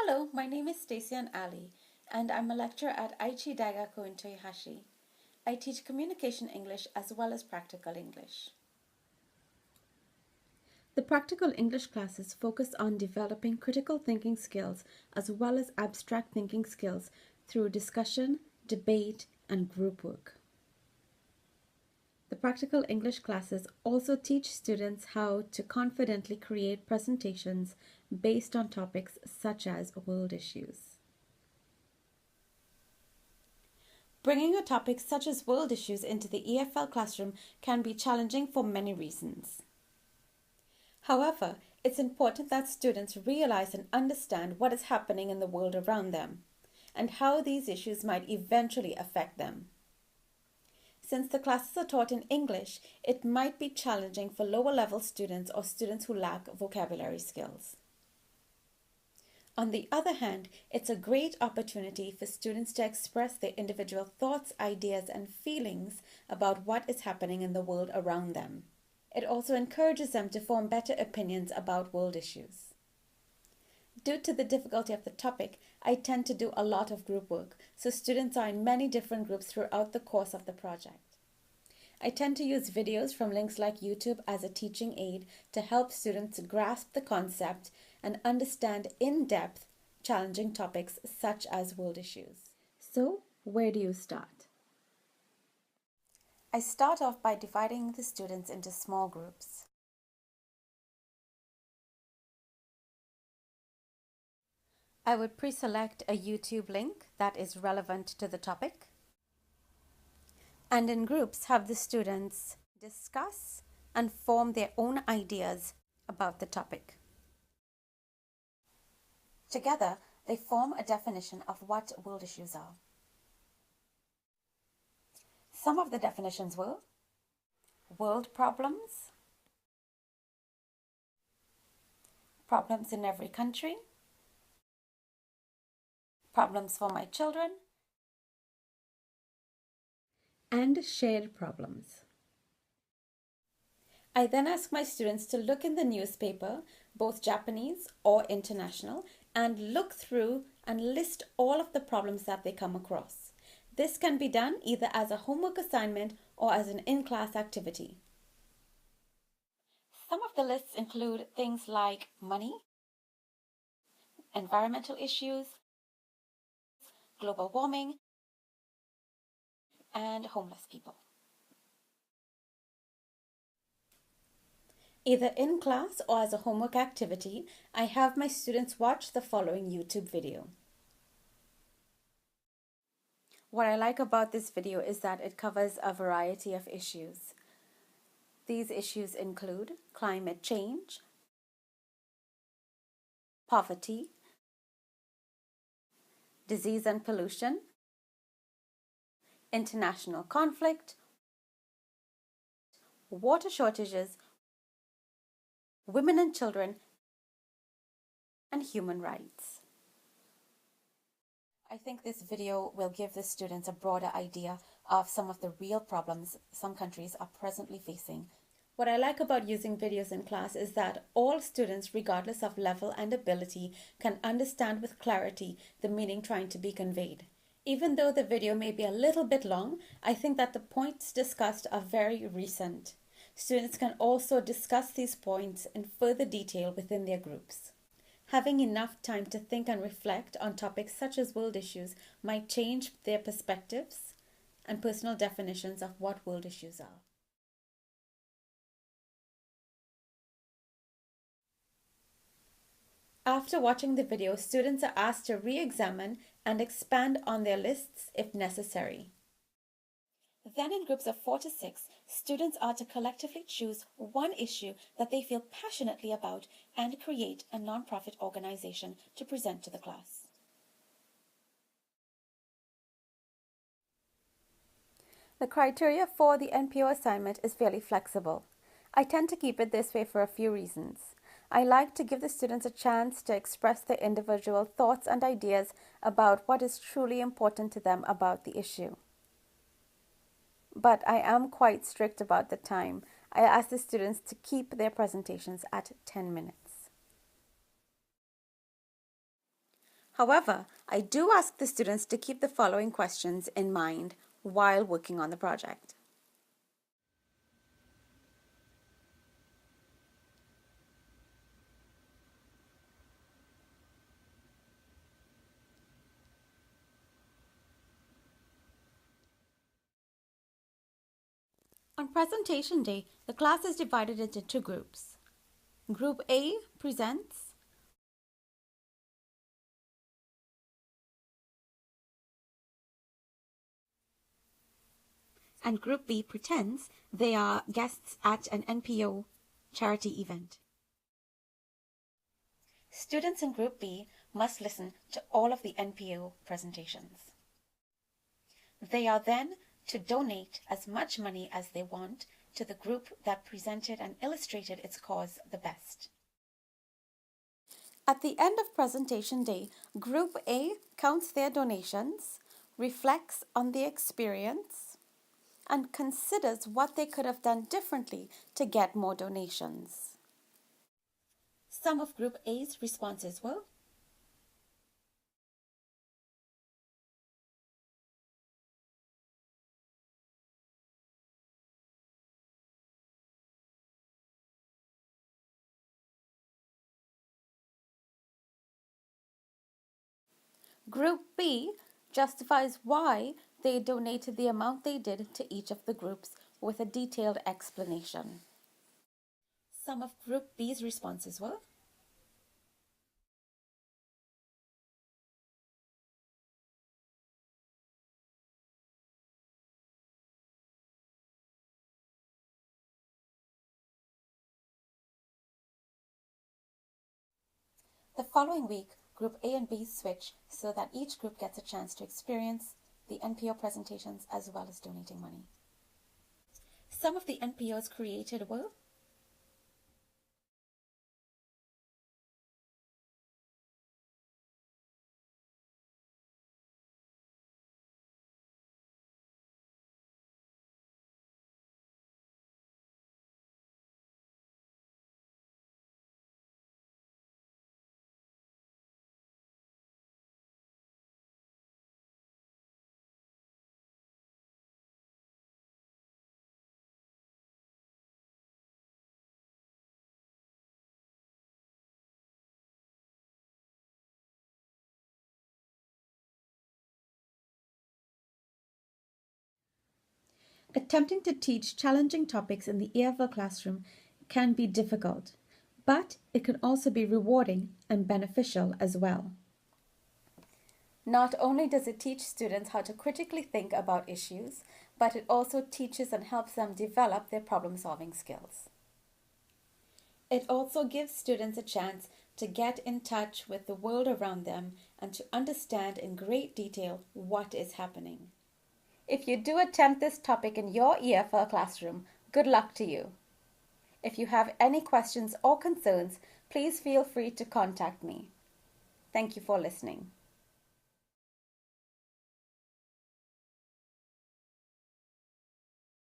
Hello, my name is Staci-Anne Ali, and I'm a lecturer at Aichi Daigaku in Toyohashi. I teach communication English as well as practical English. The practical English classes focus on developing critical thinking skills as well as abstract thinking skills through discussion, debate, and group work. The practical English classes also teach students how to confidently create presentations based on topics such as world issues. Bringing a topic such as world issues into the EFL classroom can be challenging for many reasons. However, it's important that students realize and understand what is happening in the world around them and how these issues might eventually affect them. Since the classes are taught in English, it might be challenging for lower level students or students who lack vocabulary skills. On the other hand, it's a great opportunity for students to express their individual thoughts, ideas, and feelings about what is happening in the world around them. It also encourages them to form better opinions about world issues. Due to the difficulty of the topic, I tend to do a lot of group work, so students are in many different groups throughout the course of the project. I tend to use videos from links like YouTube as a teaching aid to help students grasp the concept and understand in depth challenging topics such as world issues. So, where do you start? I start off by dividing the students into small groups. I would pre-select a YouTube link that is relevant to the topic, and in groups have the students discuss and form their own ideas about the topic. Together, they form a definition of what world issues are. Some of the definitions were world problems, problems in every country, problems for my children, and shared problems. I then ask my students to look in the newspaper, both Japanese or international, and look through and list all of the problems that they come across. This can be done either as a homework assignment or as an in-class activity. Some of the lists include things like money, environmental issues, global warming, and homeless people. Either in class or as a homework activity, I have my students watch the following YouTube video. What I like about this video is that it covers a variety of issues. These issues include climate change, poverty, disease and pollution, international conflict, water shortages, women and children, and human rights. I think this video will give the students a broader idea of some of the real problems some countries are presently facing. What I like about using videos in class is that all students, regardless of level and ability, can understand with clarity the meaning trying to be conveyed. Even though the video may be a little bit long, I think that the points discussed are very recent. Students can also discuss these points in further detail within their groups. Having enough time to think and reflect on topics such as world issues might change their perspectives and personal definitions of what world issues are. After watching the video, students are asked to re-examine and expand on their lists if necessary. Then in groups of 4 to 6, students are to collectively choose one issue that they feel passionately about and create a non-profit organization to present to the class. The criteria for the NPO assignment is fairly flexible. I tend to keep it this way for a few reasons. I like to give the students a chance to express their individual thoughts and ideas about what is truly important to them about the issue. But I am quite strict about the time. I ask the students to keep their presentations at 10 minutes. However, I do ask the students to keep the following questions in mind while working on the project. On presentation day, the class is divided into two groups. Group A presents, and Group B pretends they are guests at an NPO charity event. Students in Group B must listen to all of the NPO presentations. They are then to donate as much money as they want to the group that presented and illustrated its cause the best. At the end of presentation day, Group A counts their donations, reflects on the experience, and considers what they could have done differently to get more donations. Some of Group A's responses were: Group B justifies why they donated the amount they did to each of the groups with a detailed explanation. Some of Group B's responses were: the following week, Group A and B switch so that each group gets a chance to experience the NPO presentations as well as donating money. Some of the NPOs created were: attempting to teach challenging topics in the EFL classroom can be difficult, but it can also be rewarding and beneficial as well. Not only does it teach students how to critically think about issues, but it also teaches and helps them develop their problem-solving skills. It also gives students a chance to get in touch with the world around them and to understand in great detail what is happening. If you do attempt this topic in your EFL classroom, good luck to you. If you have any questions or concerns, please feel free to contact me. Thank you for listening.